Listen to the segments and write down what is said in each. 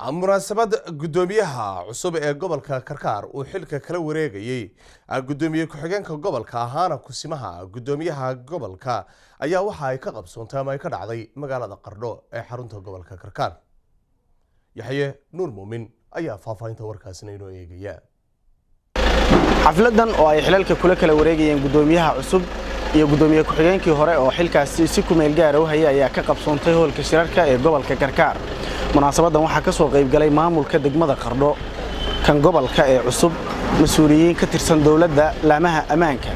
munaasabad gudoomiyaha cusub ee gobolka Karkaar uu xilka kala wareegayay gudoomiye ku-xigeenka gobolka ahaana kusimaha gudoomiyaha gobolka ayaa waxa ay ka qabsoontay ama ay ka dhacday magaalada Qardho ee xarunta gobolka Karkaar. Yaxye Nuur Muumin ayaa faahfaahinta warkaasina inoo eegaya. xafladan oo ay xilalka kala wareegayeen gudoomiyaha cusub iyo gudoomiye ku-xigeenkii hore oo xilkaasi si ku meel gaar ah u hayay ayaa ka qabsoontay hoolka shirarka ee gobolka Karkaar. munaasabadan waxaa ka soo qayb galay maamulka degmada Qardho kan gobolka ee cusub, mas'uuliyiin ka tirsan dawladda, laamaha ammaanka,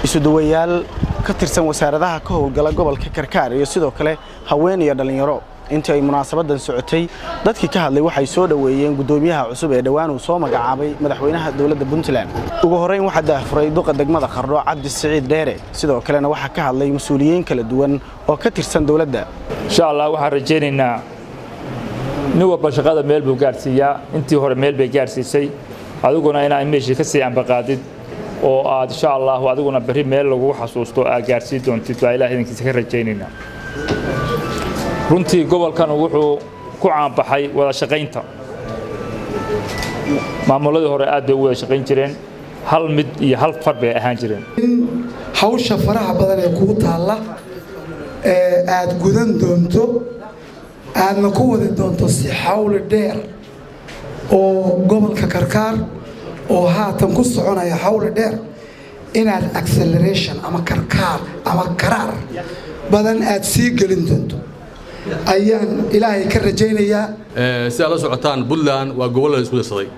isu duwayaal ka tirsan wasaaradaha ka howlgala gobolka Karkaar iyo sidoo kale haween iyo dhalinyaro. intii ay munaasabadan socotay dadkii ka hadlay waxay soo dhaweeyeen gudoomiyaha cusub ee dhawaan uu soo magacaabay madaxweynaha dawladda Puntland. ugu horeyn waxa daahfuray duqa degmada Qardho Cabdi Saciid Dheere, sidoo kalena waxa ka hadlay mas'uuliyiin kala duwan oo ka tirsan dawladda. insha Allah waxaan rajaynaynaa nin walba shaqada meel buu gaarsiiyaa, intii hore meel bay gaarsiisay, adiguna inaa meeshii ka sii ambaqaadid oo aad insha Allah adiguna bari meel lagu xasuusto aad gaarsiin doontid waa Ilaahay idinkiisa ka rajaynaynaa. runtii gobolkan wuxuu ku caanbaxay wada shaqaynta. maamuladii hore aad bay u wada shaqayn jireen, hal mid iyo hal far bay ahaan jireen. hawsha faraha badan ee kugu taala aad gudan doonto aadna ku wadi doonto si xawli dheer oo gobolka Karkaar oo haatan ku soconaya xawli dheer inaad acceleration ama Karkaar ama karaar badan aad sii gelin doonto ayaan Ilaahay ka rajaynayaa. si aad la socotaan Puntland waa gobol la isku darsaday.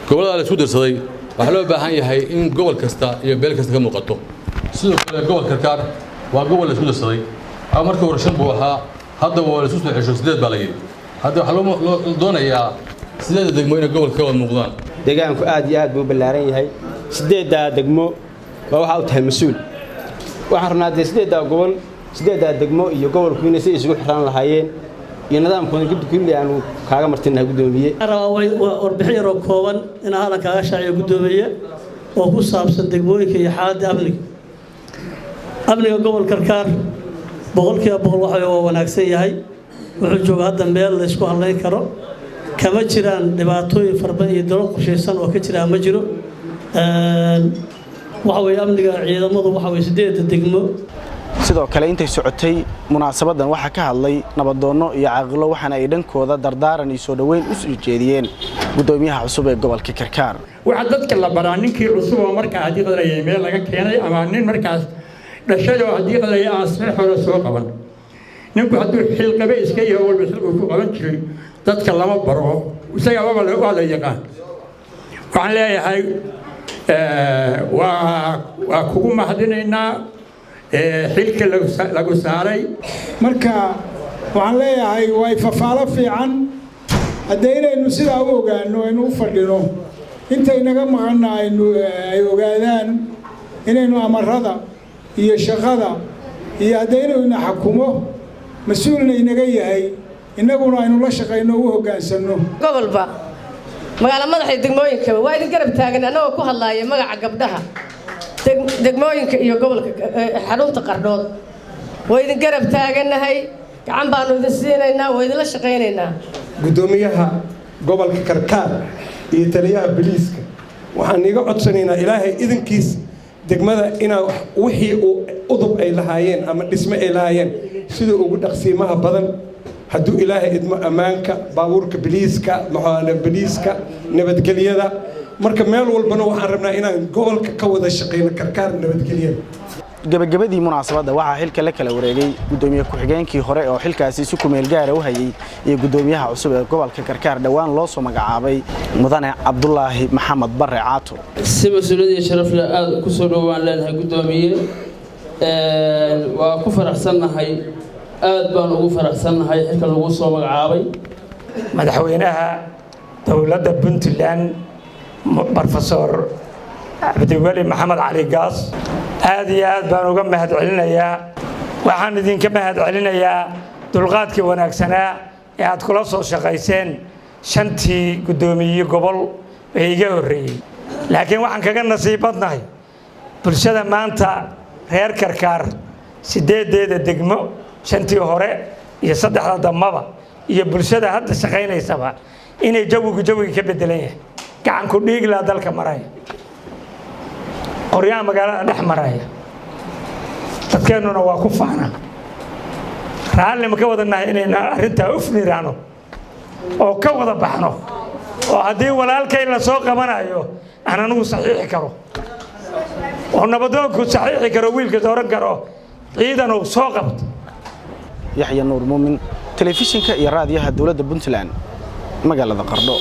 gobolada la isku darsaday waxa loo baahan yahay in gobol kasta iyo beel kasta ka muuqato. sidoo kale gobolka Karkaar waa gobol la isku darsaday. markii hore shan buu ahaa, hadda waa la isku soo xisho sideed baa la yiri. hadda waxa loo doonayaa sideed degmo in gobolka ka wada muuqdaan. deegaanku aad iyo aad buu ballaaran yahay. sideedda degmo waxa uu tahay mas'uul. waxaan rabnaa sideedda gobol, sideedda degmo iyo gobolku inay si isugu xiran lahaayeen iyo nidaamkooda kulli aanu kaaga martinahay gudoomiye. warbixin yar oo kooban in aan kaaga shaaciyo gudoomiye oo ku saabsan degmooyinka iyo xaaladda amniga gobolka Karkaar boqolkiiba boqol waxa uu wanaagsan yahay. wuxuu joogaa hadda meel la isku halayn karo, kama jiraan dhibaatooyin farba iyo dowlad qorsheysan oo ka jira ma jiro. waxa weeye amniga ciidamadu waxa weeye sideed degmo. sidoo kale intay socotay munaasabadan waxa ka hadlay nabadoono iyo caaqilo waxana ay dhankooda dardaaran iyo soo dhaweyn u soo jeediyeen gudoomiyaha cusub ee gobolka Karkaar. waxa dadka la baraa ninkii cusub oo markaa hadii qadalay meel laga keenay ama nin markaas dhashay oo hadii qadalay aan sax hore soo qaban. ninku hadduu xil qabe iska yahay walba uu ku qaban jiray dadka lama baro isaga waa la yaqaan. waxaan leeyahay waa kugu mahadinaynaa xilka lagu saaray. marka waxaan leeyahay way fafaalo fiican haddaynu sidaa u ogaano aynu u fadhino intay naga maqana ay ogaadaan inaynu amarada iyo shaqada iyo haddaynu ina xukumo mas'uulna inaga yahay inaguna aynu la shaqayno u hogaansano. gobolba magaala madaxda degmooyinka waa idin garab taagan anagoo ku hadlaaya magaca gabdhaha degmooyinka iyo gobolka xarunta Qardhood waa idin garab taaganahay, gacan baanu idin siinaynaa, waa idin la shaqaynaynaa. gudoomiyaha gobolka Karkaar iyo taliyaha booliiska waxaan iga codsanaynaa Ilaahay idinkiis degmada ina wixii udub ay lahaayeen ama dhisme ay lahaayeen sida ugu dhaqsiimaha badan hadduu Ilaahay idmo ammaanka baabuurka booliiska maxaa booliiska nabadgelyada marka meel walbana waxaan rabnaa inaan gobolka ka wada shaqeyno Karkaar nabadgelyada. gabagabadii munaasabada waxaa xilka la kala wareegay gudoomiye ku-xigeenkii hore oo xilkaasi si ku meel gaar ah u hayay iyo gudoomiyaha cusub ee gobolka Karkaar dhawaan loo soo magacaabay mudane Cabdullaahi Maxamed Barre Caato. si mas'uuliyad iyo sharaf leh aad ku soo dhawaan leenahay gudoomiye. waa ku faraxsanahay, aad baan ugu faraxsanahay xilka lagu soo magacaabay madaxweynaha dawladda Puntland Professor Cabdiweli Maxamed Cali Gaas. aad iyo aad baan uga mahad celinayaa. waxaan idinka mahad celinayaa dulqaadkii wanaagsanaa ee aad kula soo shaqayseen shantii gudoomiye gobol ee iga horeeyay. laakiin waxaan kaga nasiib badnahay bulshada maanta reer Karkaar sideedeeda degmo shantii hore iyo saddexda damaba iyo bulshada hadda shaqaynaysaba inay jawiga ka bedelan yahay gacan ku dhiigla dalka maraya qoryaha magaalada dhex maraya dadkeenuna waa ku faana raalli ma ka wadanahay inayna arrintaa u fniraano oo ka wada baxno oo haddii walaalkay la soo qabanayo aan anigu saxiixi karo oo nabadoonku saxiixi karo wiilka dooran karo ciidan uu soo qabto yaxya nuur muumin telefishinka iyo raadiyaha dowladda Puntland magaalada Qardho